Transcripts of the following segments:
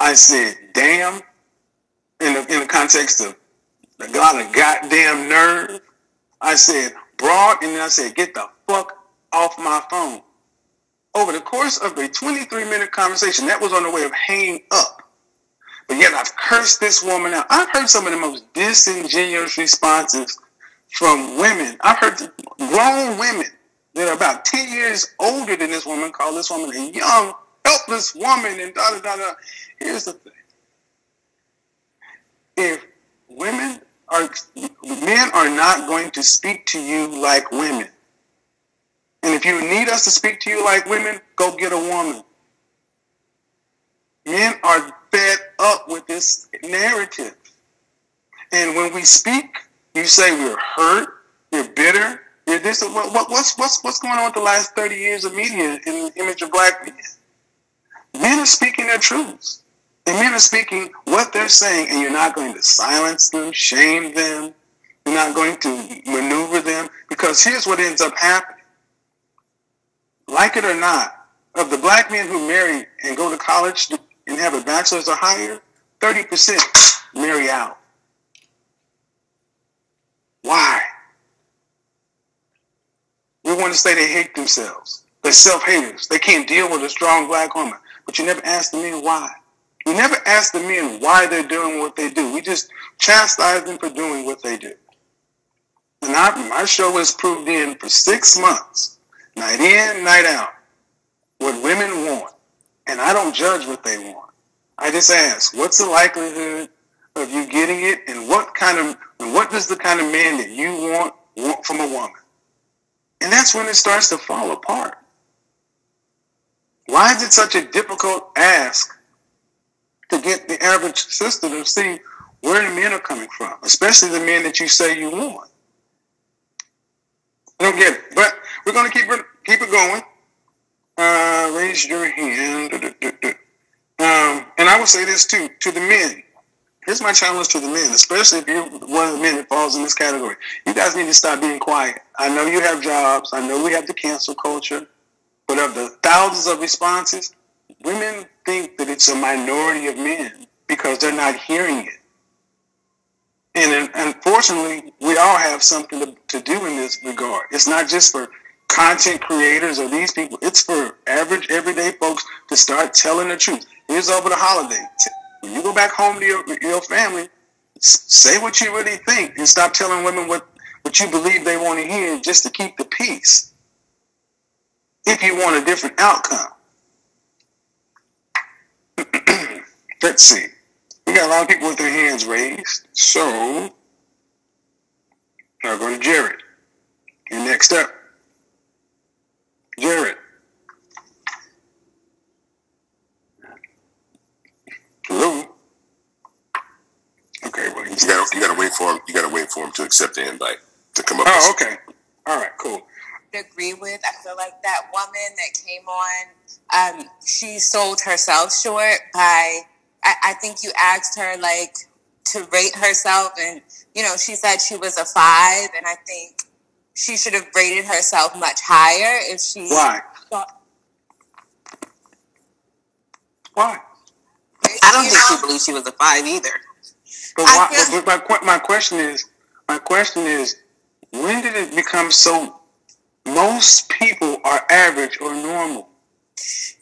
I said, damn, in the context of a lot of goddamn nerve. I said, broad, and then I said, get the fuck off my phone. Over the course of a 23-minute conversation, that was on the way of hanging up. But yet I've cursed this woman out. I've heard some of the most disingenuous responses from women. I've heard grown women that are about 10 years older than this woman call this woman a young, helpless woman and da-da-da-da. Here's the thing. If men are not going to speak to you like women, and if you need us to speak to you like women, go get a woman. Men are fed up with this narrative. And when we speak, you say we're hurt, you're bitter, you're this. What's going on with the last 30 years of media in the image of black men? Men are speaking their truths. And men are speaking what they're saying, and you're not going to silence them, shame them. You're not going to maneuver them, because here's what ends up happening. Like it or not, of the black men who marry and go to college and have a bachelor's or higher, 30% marry out. Why? We want to say they hate themselves. They're self-haters. They can't deal with a strong black woman. But you never ask the men why. You never ask the men why they're doing what they do. We just chastise them for doing what they do. And my show has proved in for 6 months, night in, night out, what women want. And I don't judge what they want. I just ask, what's the likelihood of you getting it, and what does the kind of man that you want from a woman? And that's when it starts to fall apart. Why is it such a difficult ask to get the average sister to see where the men are coming from, especially the men that you say you want? I don't get it, but we're going to keep it going. Raise your hand. And I will say this too, to the men. Here's my challenge to the men, especially if you're one of the men that falls in this category. You guys need to stop being quiet. I know you have jobs. I know we have the cancel culture. But of the thousands of responses, women think that it's a minority of men because they're not hearing it. And unfortunately, we all have something to do in this regard. It's not just for content creators or these people. It's for average, everyday folks to start telling the truth. Here's over the holiday. When you go back home to your family, say what you really think and stop telling women what you believe they want to hear just to keep the peace. If you want a different outcome. Let's see. We got a lot of people with their hands raised. So, I'll go to Jared. You're next up. Jared. Hello. Okay, well, you gotta wait for him. You gotta wait for him to accept the invite to come up. Oh, okay. All right, cool. Agree with. I feel like that woman that came on, she sold herself short by. I think you asked her like to rate herself, and she said she was a 5, and I think she should have rated herself much higher if she. Why? Why? I don't think she believes she was a 5 either. But why, my question is, when did it become so? Most people are average or normal.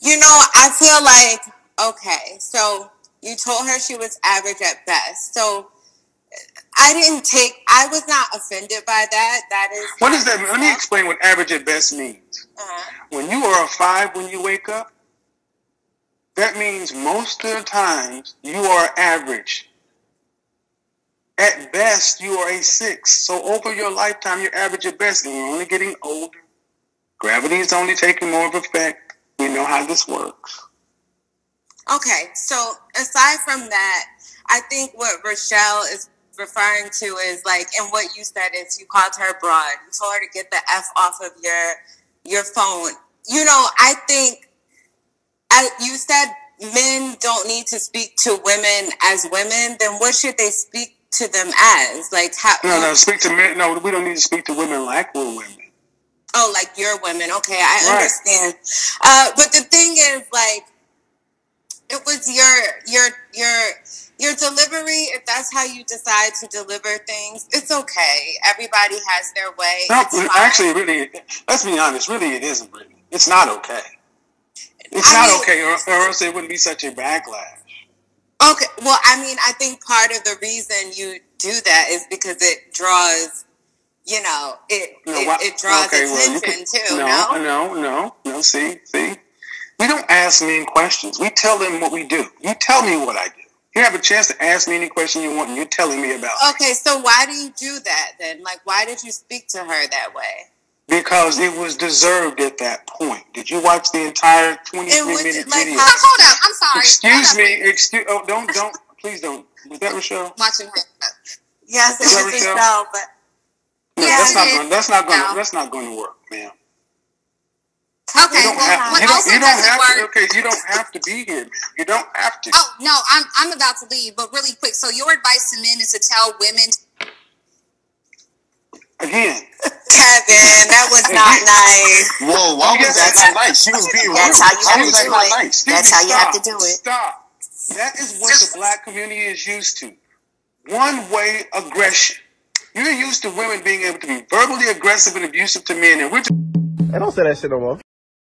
I feel like, okay, so you told her she was average at best. So I was not offended by that. That is. What does that mean? Let me explain what average at best means. When you are a 5 when you wake up, that means most of the times you are average. At best, you are a 6. So over your lifetime, you're average at best, and you're only getting older. Gravity is only taking more of effect. We know how this works. Okay, so aside from that, I think what Rochelle is referring to is like, and what you said is you called her broad. You told her to get the F off of your phone. I think you said men don't need to speak to women as women. Then what should they speak to them as? Like how? No, speak to men. No, we don't need to speak to women like we're women. Oh, like you're women. Okay, I understand. But the thing is, like, It was your delivery. If that's how you decide to deliver things, it's okay. Everybody has their way. No, actually, really, let's be honest. Really, it isn't, Brittany. It's not okay. It's not okay, or else it wouldn't be such a backlash. Okay, well, I mean, I think part of the reason you do that is because it draws, it draws attention too. No. See. We don't ask men questions. We tell them what we do. You tell me what I do. You have a chance to ask me any question you want, and you're telling me about it. Okay, so why do you do that then? Like, why did you speak to her that way? Because it was deserved at that point. Did you watch the entire 23-minute video? Hold up, I'm sorry. Excuse me. Don't. Please don't. Was that Rochelle? Watching her. Yes, it was Rochelle, but no, that's not going to work, ma'am. Okay, you don't have to be here, man. You don't have to. Oh no, I'm about to leave, but really quick. So your advice to men is to tell women. Again, Kevin, that was not nice. Whoa, why was that not nice? She was being rude. That's how you have to do it. Nice? That's how you have to do it. Stop. That is what the black community is used to. One-way aggression. You're used to women being able to be verbally aggressive and abusive to men, and we're just... I don't say that shit no more.